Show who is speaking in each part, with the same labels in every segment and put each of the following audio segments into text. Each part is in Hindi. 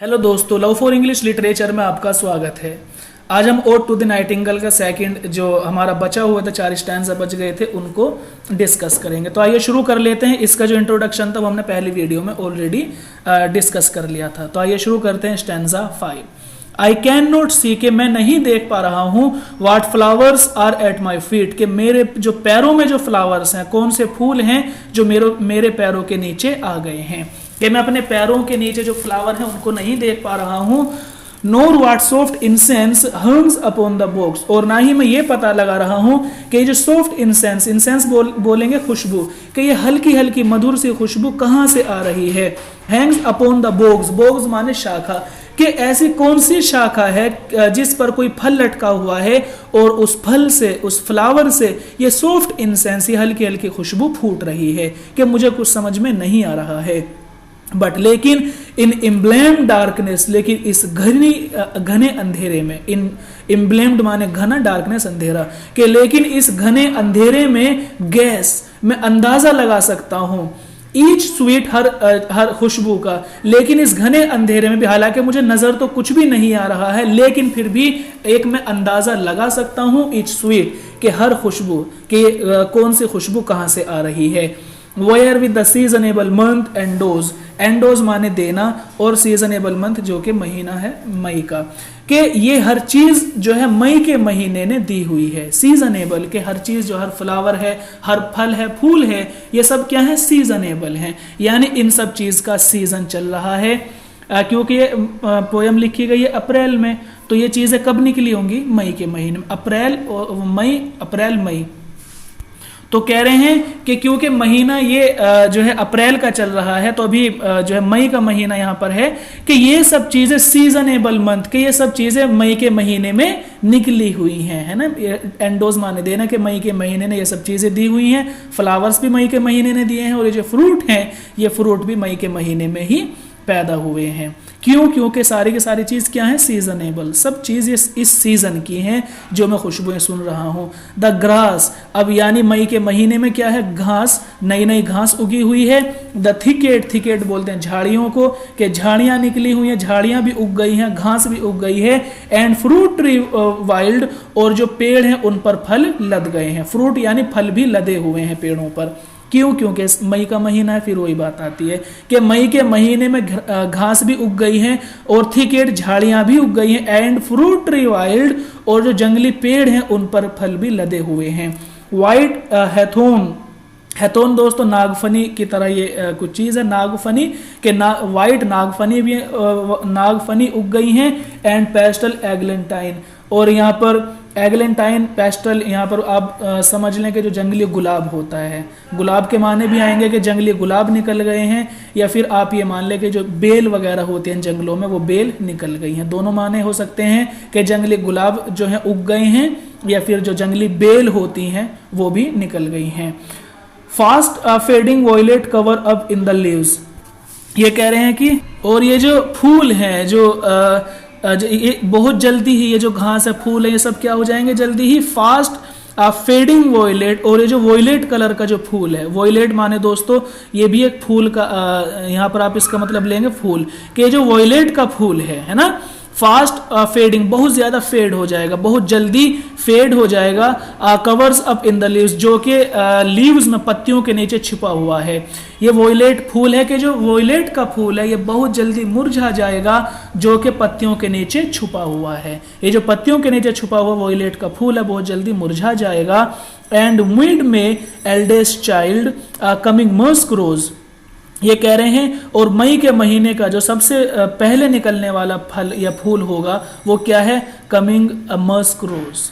Speaker 1: हेलो दोस्तों, लव फॉर इंग्लिश लिटरेचर में आपका स्वागत है। आज हम ओड टू द नाइटिंगेल का सेकंड जो हमारा बचा हुआ था, 4 स्टैंजा बच गए थे, उनको डिस्कस करेंगे। तो आइए शुरू कर लेते हैं। इसका जो इंट्रोडक्शन था वो हमने पहली वीडियो में ऑलरेडी डिस्कस कर लिया था। तो आइए शुरू करते हैं stanza 5। I can not see, के मैं नहीं देख पा रहा हूँ, what flowers are at my feet, के मेरे जो पैरों में जो फ्लावर्स हैं, कौन से फूल हैं जो मेरे पैरों के नीचे आ गए हैं, कि मैं अपने पैरों के नीचे जो फ्लावर हैं उनको नहीं देख पा रहा हूँ। Nor what soft incense hangs upon the boughs, और ना ही मैं ये पता लगा रहा हूँ कि ये जो सॉफ्ट इंसेंस बोलेंगे खुशबू, कि ये हल्की हल्की मधुर सी खुशबू कहाँ से आ रही है। Hanks upon the box, box माने शाखा, कि ऐसी कौन सी शाखा है जिस पर कोई फल लटका हुआ है और उस फल से, उस फ्लावर से ये सॉफ्ट इंसेंस, ये हल्की हल्की खुशबू फूट रही है, कि मुझे कुछ समझ में नहीं आ रहा है। बट लेकिन इन इम्ब्लेम्ड डार्कनेस, लेकिन इस घने अंधेरे में, इन इम्ब्लेम्ड माने घना, डार्कनेस अंधेरा, कि लेकिन इस घने अंधेरे में गैस, मैं अंदाजा लगा सकता हूं ईच स्वीट, हर खुशबू का, लेकिन इस घने अंधेरे में भी, हालांकि मुझे नजर तो कुछ भी नहीं आ रहा है, लेकिन फिर भी एक मैं अंदाजा लगा सकता हूं ईच स्वीट, कि हर खुशबू, कि कौन सी खुशबू कहां से आ रही है। Wherewith the seasonable month endows, endows माने देना, और सीजनेबल मंथ जो कि महीना है मई का, कि ये हर चीज जो है मई के महीने ने दी हुई है। सीजनेबल, के हर चीज जो, हर फ्लावर है, हर फल है, फूल है, ये सब क्या है, सीजनेबल है, यानी इन सब चीज का सीजन चल रहा है। क्योंकि ये पोयम लिखी गई है अप्रैल में, तो ये चीजें कब निकली होंगी, मई के महीने में, अप्रैल मई। तो कह रहे हैं कि क्योंकि महीना ये जो है अप्रैल का चल रहा है, तो अभी जो है मई का महीना यहाँ पर है, कि ये सब चीजें सीजनेबल मंथ, के ये सब चीजें मई के महीने में निकली हुई हैं, है ना। एंडोज माने देना, कि मई के महीने ने ये सब चीजें दी हुई हैं, फ्लावर्स भी मई के महीने ने दिए हैं, और ये जो फ्रूट हैं, ये फ्रूट भी मई के महीने में ही पैदा हुए हैं। क्यों? क्योंकि सारी की सारी चीज क्या है, सीजनेबल, सब चीज इस सीजन की हैं जो मैं खुशबुएं सुन रहा हूं। द ग्रास, अब यानी मई के महीने में क्या है, घास, नई नई घास उगी हुई है। द थिकेट बोलते हैं झाड़ियों को, कि झाड़ियां निकली हुई हैं, झाड़ियां भी उग गई हैं, घास भी उग गई है। एंड फ्रूट ट्री वाइल्ड, और जो पेड़ हैं उन पर फल लद गए हैं, फ्रूट यानी फल भी लदे हुए हैं पेड़ों पर। क्यों? क्योंकि मई का महीना है। फिर वही बात आती है कि मई के महीने में घास भी उग गई है, और थिकेट झाड़ियां भी उग गई हैं। एंड फ्रूट ट्री वाइल्ड, और जो जंगली पेड़ हैं उन पर फल भी लदे हुए हैं। वाइट हैथोन दोस्तों नागफनी की तरह ये कुछ चीज है, नागफनी के वाइट नागफनी भी नागफनी उग गई हैं। एंड पेस्टल एग्लेंटाइन, और यहाँ पर एग्लेंटाइन पेस्टल, यहाँ पर आप समझ लें कि जो जंगली गुलाब होता है, गुलाब के माने भी आएंगे कि जंगली गुलाब निकल गए हैं, या फिर आप ये मान लें कि जो बेल वगैरह होते हैं जंगलों में, वो बेल निकल गई हैं। दोनों माने हो सकते हैं कि जंगली गुलाब जो है उग गए हैं, या फिर जो जंगली बेल होती हैं वो भी निकल गई हैं। Fast fading violet cover up in the leaves, ये कह रहे हैं कि, और ये जो फूल हैं जो ये बहुत जल्दी ही, ये जो घास है, फूल है, ये सब क्या हो जाएंगे जल्दी ही, फास्ट फेडिंग वॉयलेट, और ये जो वॉयलेट कलर का जो फूल है, वॉयलेट माने दोस्तों ये भी एक फूल का, यहाँ पर आप इसका मतलब लेंगे फूल, कि जो वॉयलेट का फूल है ना, फास्ट फेडिंग, बहुत ज्यादा फेड हो जाएगा, बहुत जल्दी फेड हो जाएगा। Covers up in the leaves, जो कि लीव्स में, पत्तियों के नीचे छिपा हुआ है। ये वॉयलेट फूल है, कि जो वॉयलेट का फूल है ये बहुत जल्दी मुरझा जाएगा, जो कि पत्तियों के नीचे छुपा हुआ है। ये जो पत्तियों के नीचे छुपा हुआ वॉयलेट का फूल है बहुत जल्दी मुरझा जाएगा। एंड मिड में eldest child coming musk rose, ये कह रहे हैं, और मई के महीने का जो सबसे पहले निकलने वाला फल या फूल होगा वो क्या है, कमिंग मस्क रोज,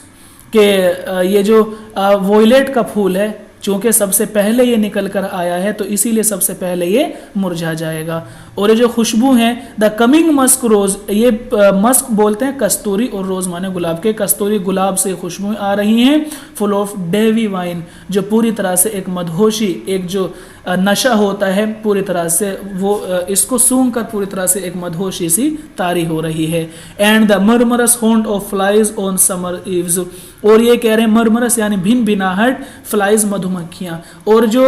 Speaker 1: के ये जो वॉयलेट का फूल है, चूंकि सबसे पहले ये निकल कर आया है तो इसीलिए सबसे पहले ये मुरझा जाएगा। और ये जो खुशबू है, द कमिंग मस्क रोज, ये मस्क बोलते हैं कस्तूरी, और रोज माने गुलाब, के कस्तूरी गुलाब से खुशबू आ रही हैं। फुल ऑफ डेवी वाइन, जो पूरी तरह से एक मदहोशी, एक जो नशा होता है पूरी तरह से, वो इसको सूंघ कर पूरी तरह से एक मदहोशी सी तारी हो रही है। And the murmurous haunt of flies on summer eves, और ये कह रहे हैं मरमरस यानी भिन भिनाहट, फ्लाइज मधुमक्खियां, और जो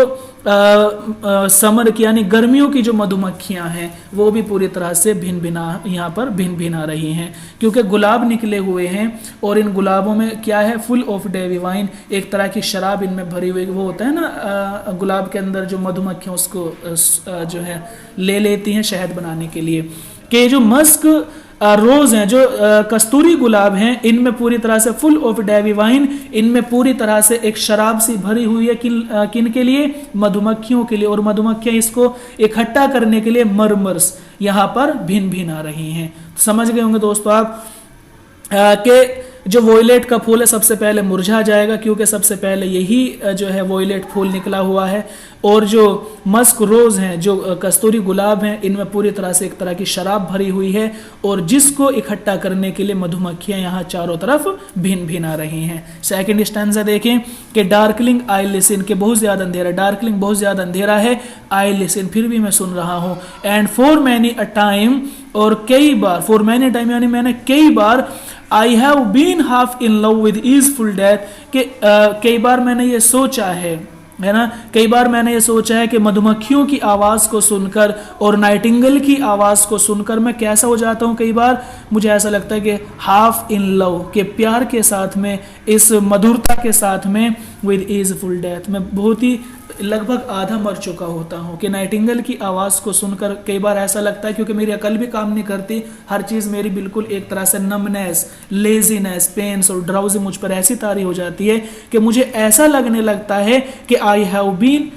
Speaker 1: समर की यानी गर्मियों की जो मधुमक्खियां हैं वो भी पूरी तरह से भिन्न भिना यहाँ पर भिन्न भिना रही हैं, क्योंकि गुलाब निकले हुए हैं और इन गुलाबों में क्या है, फुल ऑफ डेवी वाइन, एक तरह की शराब इनमें भरी हुई, वो होता है ना गुलाब के अंदर जो मधुमक्खियां उसको जो है ले लेती हैं शहद बनाने के लिए, कि जो मस्क रोज हैं, जो कस्तूरी गुलाब हैं, इनमें पूरी तरह से फुल ऑफ डेवी वाइन, इनमें पूरी तरह से एक शराब सी भरी हुई है, किन के लिए, मधुमक्खियों के लिए, और मधुमक्खियां इसको इकट्ठा करने के लिए मरमर्स यहाँ पर भिन्न भिन्न आ रही हैं। समझ गए होंगे दोस्तों आप कि जो वोयलेट का फूल है सबसे पहले मुरझा जाएगा, क्योंकि सबसे पहले यही जो है वोयलेट फूल निकला हुआ है, और जो मस्क रोज हैं, जो कस्तूरी गुलाब हैं, इनमें पूरी तरह से एक तरह की शराब भरी हुई है, और जिसको इकट्ठा करने के लिए मधुमक्खियां यहाँ चारों तरफ भिन्न भिन्न आ रही हैं। सेकंड स्टैंजा देखें कि डार्कलिंग आई लिसन, के बहुत ज्यादा अंधेरा, डार्कलिंग बहुत ज्यादा अंधेरा है, आई लिसन फिर भी मैं सुन रहा हूँ, and for many a time, और कई बार, फॉर मैनी टाइम यानी मैंने कई बार, I have been half in love with easeful death, कि कई बार मैंने ये सोचा है ना, कई बार मैंने ये सोचा है कि मधुमक्खियों की आवाज़ को सुनकर और नाइटिंगेल की आवाज़ को सुनकर मैं कैसा हो जाता हूँ, कई बार मुझे ऐसा लगता है कि हाफ इन लव, के प्यार के साथ में, इस मधुरता के साथ में, विद ईजफुल डेथ, मैं बहुत ही लगभग आधा मर चुका होता हूँ, कि नाइटिंगेल की आवाज़ को सुनकर कई बार ऐसा लगता है, क्योंकि मेरी अकल भी काम नहीं करती, हर चीज़ मेरी बिल्कुल एक तरह से नमनेस, लेजीनेस, पेन्स और ड्राउजी मुझ पर ऐसी तारी हो जाती है कि मुझे ऐसा लगने लगता है कि I have been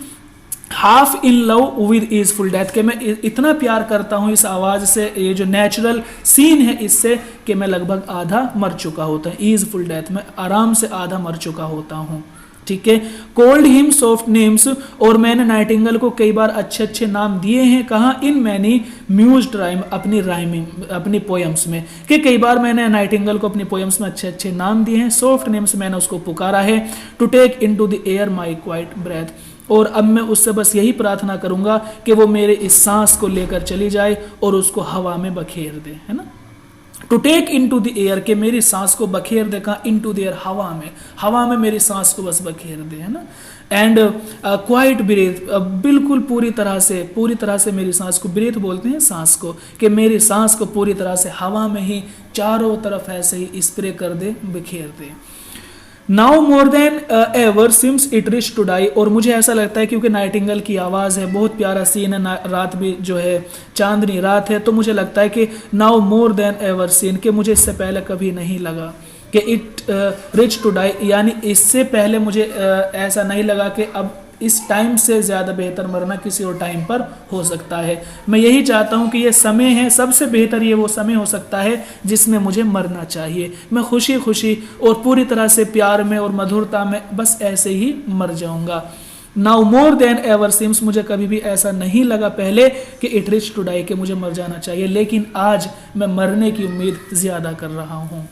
Speaker 1: half in love with easeful death, के मैं इतना प्यार करता हूँ इस आवाज़ से, ये जो नेचुरल सीन है इससे, कि मैं लगभग आधा मर चुका होता है, ईजफुल डेथ में आराम से आधा मर चुका होता हूँ। ठीक है, कोल्ड हिम सॉफ्ट नेम्स, और मैंने नाइटिंगेल को कई बार अच्छे अच्छे नाम दिए हैं, कहाँ, इन मैनी म्यूज्ड राइम, अपनी राइमिंग, अपनी पोयम्स में, कि कई बार मैंने नाइटिंगेल को अपनी पोयम्स में अच्छे अच्छे नाम दिए हैं, सॉफ्ट नेम्स मैंने उसको पुकारा है, to take into the air my quiet breath, और अब मैं उससे बस यही प्रार्थना करूंगा कि वो मेरे इस सांस को लेकर चली जाए और उसको हवा में बखेर दे, है ना, to take into the air, के मेरी सांस को बखेर दे, कहा, इन टू द एयर, हवा में मेरी सांस को बस बखेर दे, है ना, एंड क्वाइट ब्रीथ, बिल्कुल पूरी तरह से मेरी सांस को, ब्रीथ बोलते हैं सांस को, कि मेरी सांस को पूरी तरह से हवा में ही चारों तरफ ऐसे ही स्प्रे कर दे, बखेर दे। Now more than ever seems it rich to die, और मुझे ऐसा लगता है, क्योंकि नाइटिंगेल की आवाज़ है, बहुत प्यारा सीन है, रात भी जो है चांदनी रात है, तो मुझे लगता है कि now more than ever seen, कि मुझे इससे पहले कभी नहीं लगा कि इट रिच टू डाई, यानी इससे पहले मुझे ऐसा नहीं लगा कि अब इस टाइम से ज़्यादा बेहतर मरना किसी और टाइम पर हो सकता है। मैं यही चाहता हूँ कि ये समय है, सबसे बेहतर ये वो समय हो सकता है जिसमें मुझे मरना चाहिए, मैं खुशी खुशी और पूरी तरह से प्यार में और मधुरता में बस ऐसे ही मर जाऊँगा। Now more than ever seems, मुझे कभी भी ऐसा नहीं लगा पहले कि इट रिच टू डाई, कि मुझे मर जाना चाहिए, लेकिन आज मैं मरने की उम्मीद ज़्यादा कर रहा हूँ।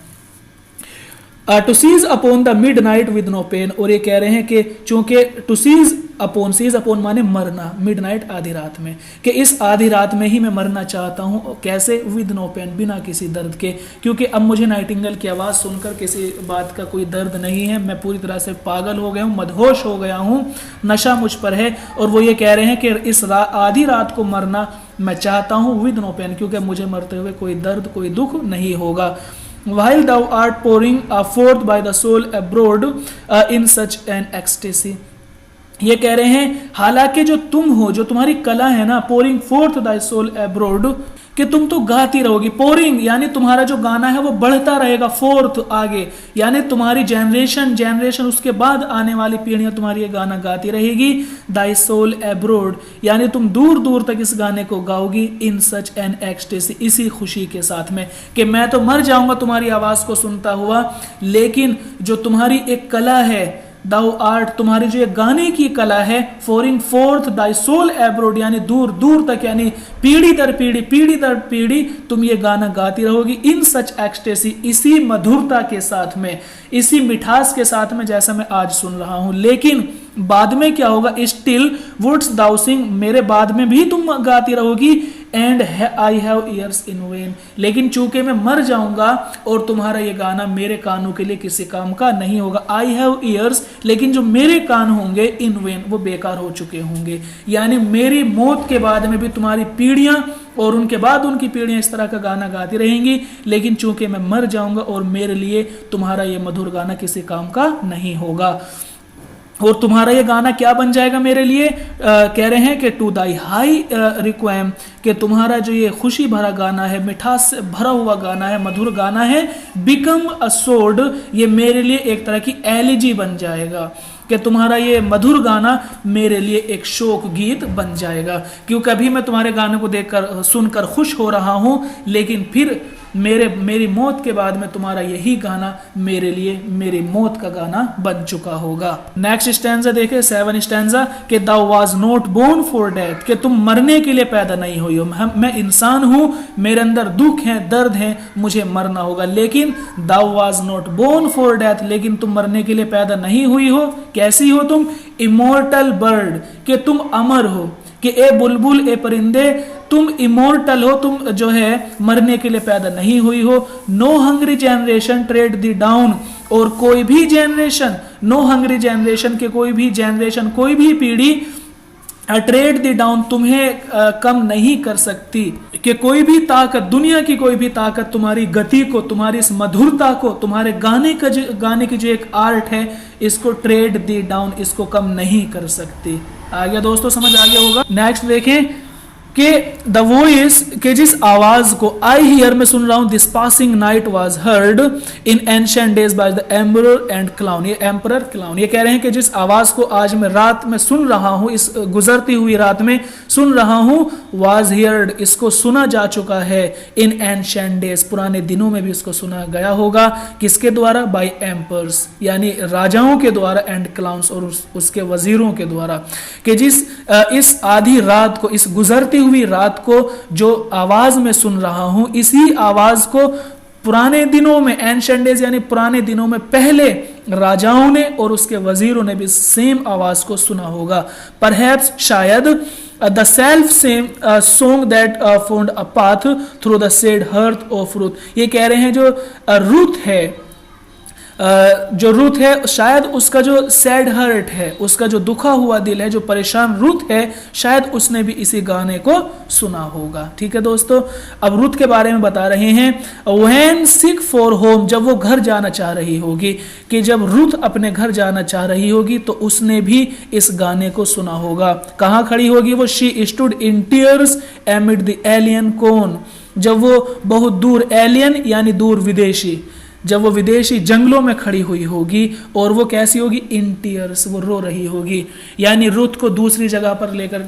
Speaker 1: To cease upon the midnight with no pain, और ये कह रहे हैं कि चूंकि टू सीज अपॉन माने मरना, मिड नाइट आधी रात में, कि इस आधी रात में ही मैं मरना चाहता हूँ, कैसे, विद नो पेन, बिना किसी दर्द के, क्योंकि अब मुझे नाइटिंगेल की आवाज़ सुनकर किसी बात का कोई दर्द नहीं है, मैं पूरी तरह से पागल हो गया हूँ, मदहोश हो गया हूँ, नशा मुझ पर है, और वो ये कह रहे हैं कि इस आधी रात को मरना मैं चाहता हूँ विद नो पेन, क्योंकि मुझे मरते हुए कोई दर्द, कोई दुख नहीं होगा। While thou art pouring forth by the soul abroad in such an ecstasy, ये कह रहे हैं हालांकि जो तुम हो, जो तुम्हारी कला है ना, pouring forth thy soul abroad, कि तुम तो गाती रहोगी, पोरिंग यानी तुम्हारा जो गाना है वो बढ़ता रहेगा, फोर्थ आगे यानी तुम्हारी जनरेशन उसके बाद आने वाली पीढ़ियां तुम्हारी ये गाना गाती रहेगी, दाई सोल एब्रोड यानी तुम दूर दूर तक इस गाने को गाओगी, इन सच एन एक्सटेसी, इसी खुशी के साथ में कि मैं तो मर जाऊंगा तुम्हारी आवाज को सुनता हुआ, लेकिन जो तुम्हारी एक कला है, दाउ आर्ट, तुम्हारी जो ये गाने की कला है, pouring forth thy soul abroad यानी दूर दूर तक, यानी पीढ़ी दर पीढ़ी तुम ये गाना गाती रहोगी, इन सच एक्सटेसी, इसी मधुरता के साथ में, इसी मिठास के साथ में जैसा मैं आज सुन रहा हूं। लेकिन बाद में क्या होगा, स्टिल वुड्स दाउ सिंग, मेरे बाद में भी तुम गाती रहोगी, and I have years in when, लेकिन चूंकि मैं मर जाऊंगा और तुम्हारा ये गाना मेरे कानों के लिए किसी काम का नहीं होगा। आई हैव ईयर्स, लेकिन जो मेरे कान होंगे इन वेन, वो बेकार हो चुके होंगे, यानी मेरी मौत के बाद में भी तुम्हारी पीढ़ियां और उनके बाद उनकी पीढ़ियां इस तरह का गाना गाती रहेंगी, लेकिन चूंकि मैं मर जाऊंगा और मेरे लिए तुम्हारा ये मधुर गाना किसी काम का नहीं होगा। और तुम्हारा ये गाना क्या बन जाएगा मेरे लिए, कह रहे हैं कि टू दाई हाई रिक्वायम, कि तुम्हारा जो ये खुशी भरा गाना है, मिठास से भरा हुआ गाना है, मधुर गाना है, बिकम अ सोड, ये मेरे लिए एक तरह की एलिजी बन जाएगा, कि तुम्हारा ये मधुर गाना मेरे लिए एक शोक गीत बन जाएगा, क्योंकि अभी मैं तुम्हारे गाने को देखकर सुनकर खुश हो रहा हूं, लेकिन फिर मेरी मौत के बाद में तुम्हारा यही गाना मेरे लिए मेरी मौत का गाना बन चुका होगा। नेक्स्ट स्टैंजा देखे, 7 स्टैंजा, कि thou was not born for death, कि तुम मरने के लिए पैदा नहीं हुई हो, मैं इंसान हूं, मेरे अंदर दुख है, दर्द है, मुझे मरना होगा, लेकिन thou was not born for death, लेकिन तुम मरने के लिए पैदा नहीं हुई हो। कैसी हो तुम, इमोर्टल बर्ड, कि तुम अमर हो, कि ए बुलबुल, ए परिंदे, तुम इमोर्टल हो, तुम जो है मरने के लिए पैदा नहीं हुई हो। नो हंग्री जनरेशन ट्रेड दी डाउन, और कोई भी जनरेशन, नो हंग्री जनरेशन के कोई भी जनरेशन, कोई भी पीढ़ी ट्रेड दी डाउन, तुम्हें कम नहीं कर सकती, कि कोई भी ताकत, दुनिया की कोई भी ताकत तुम्हारी गति को, तुम्हारी इस मधुरता को, तुम्हारे गाने की जो एक आर्ट है, इसको ट्रेड दी डाउन, इसको कम नहीं कर सकती। आ गया दोस्तों, समझ आ गया होगा। नेक्स्ट देखें कि द वॉइस, के जिस आवाज को, आई हियर में सुन रहा हूं, this passing night was heard in ancient days by the emperor and clown, ये एम्परर क्लाउन, ये कह रहे हैं कि जिस आवाज को आज मैं रात में सुन रहा हूं, इस गुजरती हुई रात में सुन रहा हूं, वाज हियर्ड, इसको सुना जा चुका है, इन एंशिएंट डेज, पुराने दिनों में भी इसको सुना गया होगा, किसके द्वारा, बाय एम्पर्स, यानी राजाओं के द्वारा, एंड क्लाउन्स, और उसके वजीरों के द्वारा, कि जिस इस आधी रात को, इस गुजरती हुई रात को जो आवाज में सुन रहा हूं, इसी आवाज को पुराने दिनों में, एंशिएंट डेज यानी पुराने दिनों में, पहले राजाओं ने और उसके वजीरों ने भी सेम आवाज को सुना होगा। परहैप्स, शायद, the self same song that found a path through the said hearth of Ruth, ये कह रहे हैं जो रुथ है, जो रुथ है, शायद उसका जो सैड हर्ट है, उसका जो दुखा हुआ दिल है, जो परेशान रुथ है, शायद उसने भी इसी गाने को सुना होगा। ठीक है दोस्तों, अब रुथ के बारे में बता रहे हैं, व्हेन सिक फॉर होम, जब वो घर जाना चाह रही होगी, कि जब रुथ अपने घर जाना चाह रही होगी तो उसने भी इस गाने को सुना होगा। कहाँ खड़ी होगी वो, she stood in tears amid the alien corn, जब वो बहुत दूर, एलियन यानी दूर, विदेशी, जब वो विदेशी जंगलों में खड़ी हुई होगी, और वो कैसी होगी, इन टीयर्स, वो रो रही होगी, यानी रुथ को दूसरी जगह पर लेकर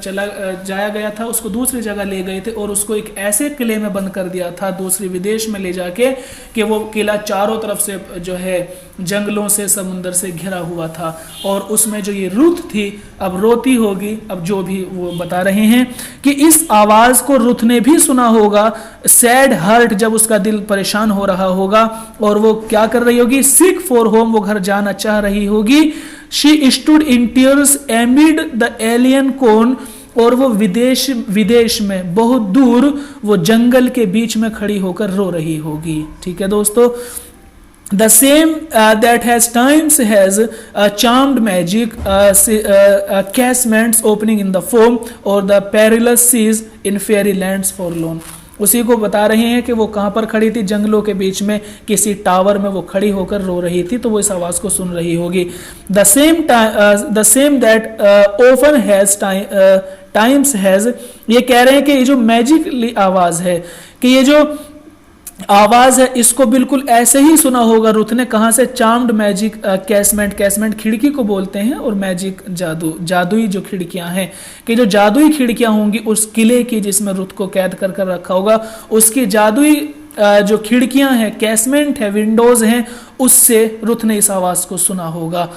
Speaker 1: जाया गया था, उसको दूसरी जगह ले गए थे और उसको एक ऐसे किले में बंद कर दिया था, दूसरी विदेश में ले जाके, कि वो किला चारों तरफ से जो है जंगलों से, समुंदर से घिरा हुआ था, और उसमें जो ये रुथ थी अब रोती होगी। अब जो भी वो बता रहे हैं कि इस आवाज को रुथ ने भी सुना होगा, सैड हर्ट, जब उसका दिल परेशान हो रहा होगा, और वो क्या कर रही होगी, सिक फॉर होम, वो घर जाना चाह रही होगी। She stood in tears amid the alien corn, और वो विदेश में, बहुत दूर, वो जंगल के बीच में खड़ी होकर रो रही होगी। ठीक है दोस्तों, the same that has times has charmed magic casements opening in the foam, or the perilous seas in fairy lands forlorn, उसी को बता रहे हैं कि वो कहाँ पर खड़ी थी, जंगलों के बीच में, किसी टावर में वो खड़ी होकर रो रही थी, तो वो इस आवाज को सुन रही होगी। The same that often has times has, ये कह रहे हैं कि ये जो मैजिकली आवाज है, कि ये जो आवाज है, इसको बिल्कुल ऐसे ही सुना होगा रुथ ने, कहां से, चार्म्ड मैजिक कैसमेंट, कैसमेंट खिड़की को बोलते हैं, और मैजिक जादू, जादुई जो खिड़कियां हैं, कि जो जादुई खिड़कियां होंगी उस किले की जिसमें रुथ को कैद कर कर रखा होगा, उसकी जादुई जो खिड़कियां हैं, कैसमेंट है, विंडोज हैं, उससे रुथ ने इस आवाज को सुना होगा।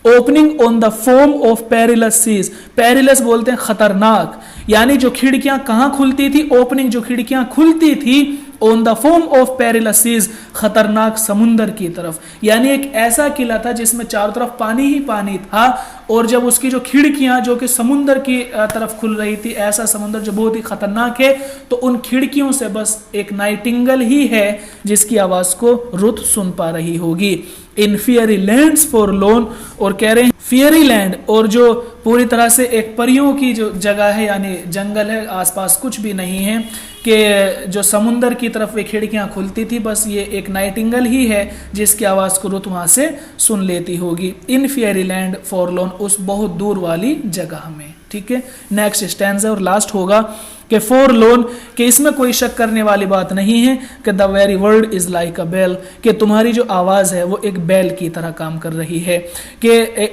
Speaker 1: Opening on the foam of perilous seas, perilous बोलते हैं खतरनाक, यानी जो खिड़कियां कहां खुलती थी, ओपनिंग जो खिड़कियां खुलती थी on the foam of perilous seas, खतरनाक समुंदर की तरफ। यानी एक ऐसा किला था जिसमें चारों तरफ पानी ही पानी था, और जब उसकी जो खिड़कियां जो कि समुंदर की तरफ खुल रही थी, ऐसा समुंदर जो बहुत ही खतरनाक है, तो उन खिड़कियों से बस एक नाइटिंगेल ही है जिसकी आवाज को रुत सुन पा रही होगी। इन फियरी लैंड्स फॉर लोन, और कह रहे हैं फियरी लैंड, और जो पूरी तरह से एक परियों की जो जगह है, यानी जंगल है, आसपास कुछ भी नहीं है, कि जो समुंदर की तरफ वे खिड़कियां खुलती थी, बस ये एक नाइटिंगेल ही है जिसकी आवाज को रुत वहां से सुन लेती होगी। इन फियरी लैंड फॉर लोन, उस बहुत दूर वाली जगह में। ठीक है, नेक्स्ट स्टैंजा और लास्ट होगा कि फॉर लोन, कि इसमें कोई शक करने वाली बात नहीं है कि the very word is like a bell, कि तुम्हारी जो आवाज है वो एक बेल की तरह काम कर रही है, कि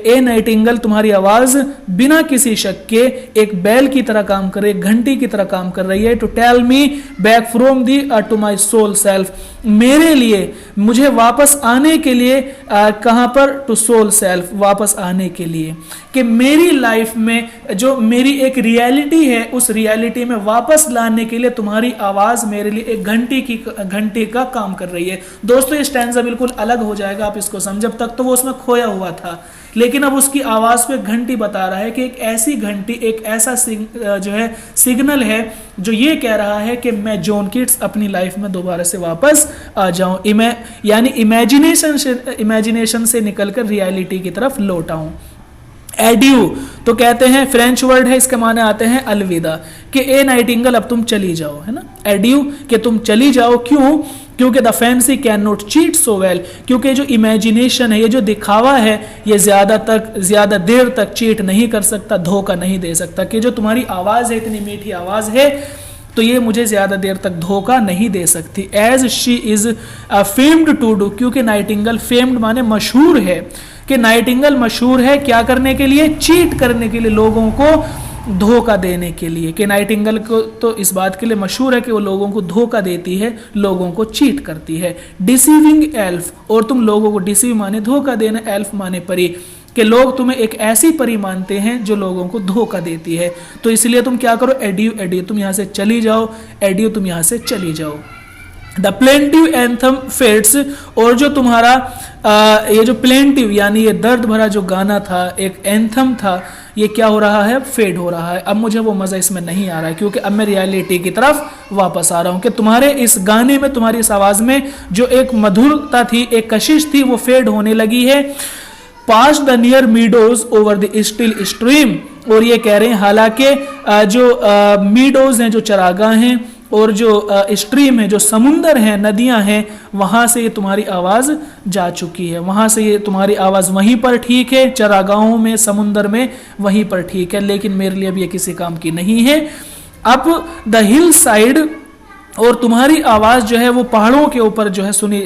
Speaker 1: ए नाइटिंगेल तुम्हारी आवाज बिना किसी शक के एक बेल की तरह काम कर रही है, घंटी की तरह काम कर रही है। To tell me back from thee to my sole self, मेरे लिए, मुझे वापस आने के लिए, कहां पर, टू सोल सेल्फ, वापस आने के लिए, कि मेरी लाइफ में जो मेरी एक रियलिटी है, उस रियलिटी में वापस लाने के लिए तुम्हारी आवाज मेरे लिए एक घंटी का काम कर रही है। दोस्तों ये स्टैंजा बिल्कुल अलग हो जाएगा, आप इसको समझ, जब तक तो वो उसमें खोया हुआ था, लेकिन अब उसकी आवाज को एक घंटी बता रहा है कि एक ऐसी घंटी, एक ऐसा जो है सिग्नल है जो ये कह रहा है कि मैं जॉन कीट्स अपनी लाइफ में दोबारा से वापस आ जाऊं, यानी इमेजिनेशन से निकलकर रियलिटी की तरफ लौट आऊं। एड्यू तो कहते हैं फ्रेंच वर्ड है, इसके माने आते हैं अलविदा, कि ए नाइटिंगेल अब तुम चली जाओ, है ना। एड्यू कि तुम चली जाओ, क्यों, क्योंकि the fancy can not cheat so well, क्योंकि जो इमेजिनेशन है, ये जो दिखावा है, ये ज्यादा देर तक चीट नहीं कर सकता, धोखा नहीं दे सकता। कि जो तुम्हारी आवाज है, इतनी मीठी आवाज है, तो ये मुझे ज्यादा देर तक धोखा नहीं दे सकती। As she is famed to do, क्योंकि नाइटिंगेल, फेम्ड माने मशहूर है, कि नाइटिंगेल मशहूर है क्या करने के लिए, चीट करने के लिए, लोगों को धोखा देने के लिए। कि नाइटिंगेल को तो इस बात के लिए मशहूर है कि वो लोगों को धोखा देती है, लोगों को चीट करती है। डिसीविंग एल्फ, और तुम लोगों को, डिसीव माने धोखा देना, एल्फ माने परी, कि लोग तुम्हें एक ऐसी परी मानते हैं जो लोगों को धोखा देती है, तो इसलिए तुम क्या करो, एड्यू, एड्यू तुम यहां से चली जाओ, एड्यू तुम यहां से चली जाओ। द प्लेंटिव एंथम फेड्स, और जो तुम्हारा ये जो प्लेंटिव यानी ये दर्द भरा जो गाना था, एक एंथम था, ये क्या हो रहा है, फेड हो रहा है। अब मुझे वो मजा इसमें नहीं आ रहा है, क्योंकि अब मैं रियलिटी की तरफ वापस आ रहा हूं, कि तुम्हारे इस गाने में, तुम्हारी इस आवाज में जो एक मधुरता थी, एक कशिश थी, वो फेड होने लगी है। Past the near meadows over the still stream, और ये कह रहे हैं हालांकि जो मीडोज हैं, जो चरागाह हैं, और जो स्ट्रीम है, जो समुंदर है, नदियां हैं, वहां से ये तुम्हारी आवाज जा चुकी है, वहां से ये तुम्हारी आवाज वहीं पर ठीक है, चरागाहों में, समुंदर में, वहीं पर ठीक है, लेकिन मेरे लिए अब ये किसी काम की नहीं है। अप द हिल साइड, और तुम्हारी आवाज जो है वो पहाड़ों के ऊपर जो है सुनी,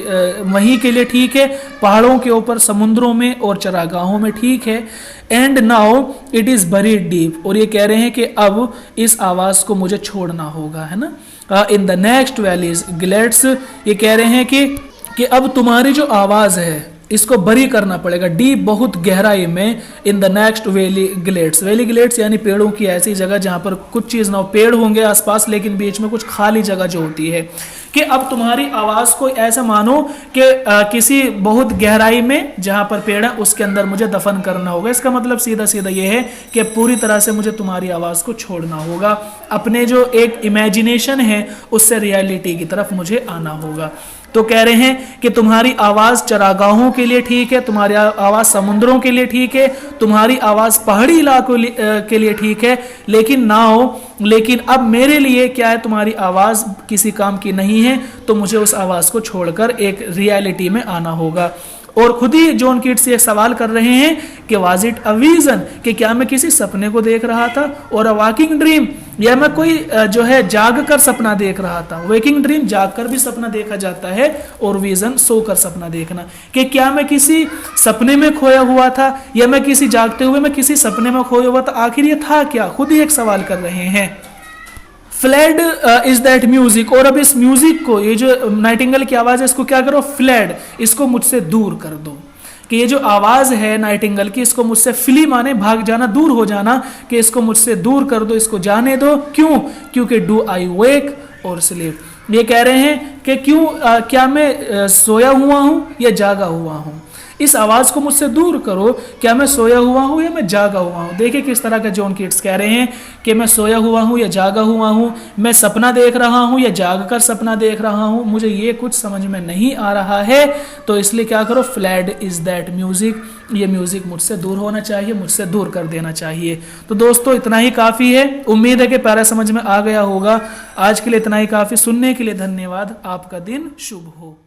Speaker 1: वहीं के लिए ठीक है, पहाड़ों के ऊपर, समुद्रों में और चरागाहों में ठीक है। And now it is buried deep, और ये कह रहे हैं कि अब इस आवाज को मुझे छोड़ना होगा, है ना। In the next valleys glades, ये कह रहे हैं कि अब तुम्हारी जो आवाज है इसको बरी करना पड़ेगा, डीप बहुत गहराई में। In the next valley glades, valley glades यानी पेड़ों की ऐसी जगह जहां पर कुछ चीज ना हो, पेड़ होंगे आसपास लेकिन बीच में कुछ खाली जगह जो होती है, कि अब तुम्हारी आवाज को ऐसा मानो कि किसी बहुत गहराई में जहां पर पेड़ है उसके अंदर मुझे दफन करना होगा। इसका मतलब सीधा सीधा ये है कि पूरी तरह से मुझे तुम्हारी आवाज को छोड़ना होगा, अपने जो एक इमेजिनेशन है उससे रियलिटी की तरफ मुझे आना होगा। तो कह रहे हैं कि तुम्हारी आवाज चरागाहों के लिए ठीक है, तुम्हारी आवाज समुद्रों के लिए ठीक है, तुम्हारी आवाज पहाड़ी इलाकों के लिए ठीक है, लेकिन ना हो, लेकिन अब मेरे लिए क्या है, तुम्हारी आवाज किसी काम की नहीं है, तो मुझे उस आवाज को छोड़कर एक रियलिटी में आना होगा। और खुद ही जॉन कीट्स ये सवाल कर रहे हैं कि वाज इट अ विजन, कि क्या मैं किसी सपने को देख रहा था, और अ वॉकिंग ड्रीम, या मैं कोई जो है जाग कर सपना देख रहा था। वेकिंग ड्रीम जाग कर भी सपना देखा जाता है, और विजन सोकर सपना देखना, कि क्या मैं किसी सपने में खोया हुआ था, या मैं किसी जागते हुए मैं किसी सपने में खोया हुआ था, आखिर ये था क्या, खुद ही एक सवाल कर रहे हैं। फ्लैड इज दैट म्यूजिक, और अब इस म्यूजिक को, ये जो नाइटिंगेल की आवाज है, इसको क्या करो, फ्लैड, इसको मुझसे दूर कर दो, कि ये जो आवाज है नाइटिंगेल की, इसको मुझसे फ्ली माने भाग जाना, दूर हो जाना, कि इसको मुझसे दूर कर दो, इसको जाने दो। क्यों, क्योंकि डू आई वेक और स्लीप, ये कह रहे हैं कि क्या मैं सोया हुआ हूँ या जागा हुआ हूँ। इस आवाज़ को मुझसे दूर करो, क्या मैं सोया हुआ हूँ या मैं जागा हुआ हूँ। देखिए किस तरह का जॉन कीट्स कह रहे हैं कि मैं सोया हुआ हूँ या जागा हुआ हूँ, मैं सपना देख रहा हूँ या जाग कर सपना देख रहा हूँ, मुझे ये कुछ समझ में नहीं आ रहा है। तो इसलिए क्या करो, फ्लैड इज़ दैट म्यूज़िक, ये म्यूज़िक मुझसे दूर होना चाहिए, मुझसे दूर कर देना चाहिए। तो दोस्तों इतना ही काफ़ी है, उम्मीद है कि पैरा समझ में आ गया होगा। आज के लिए इतना ही काफ़ी। सुनने के लिए धन्यवाद। आपका दिन शुभ हो।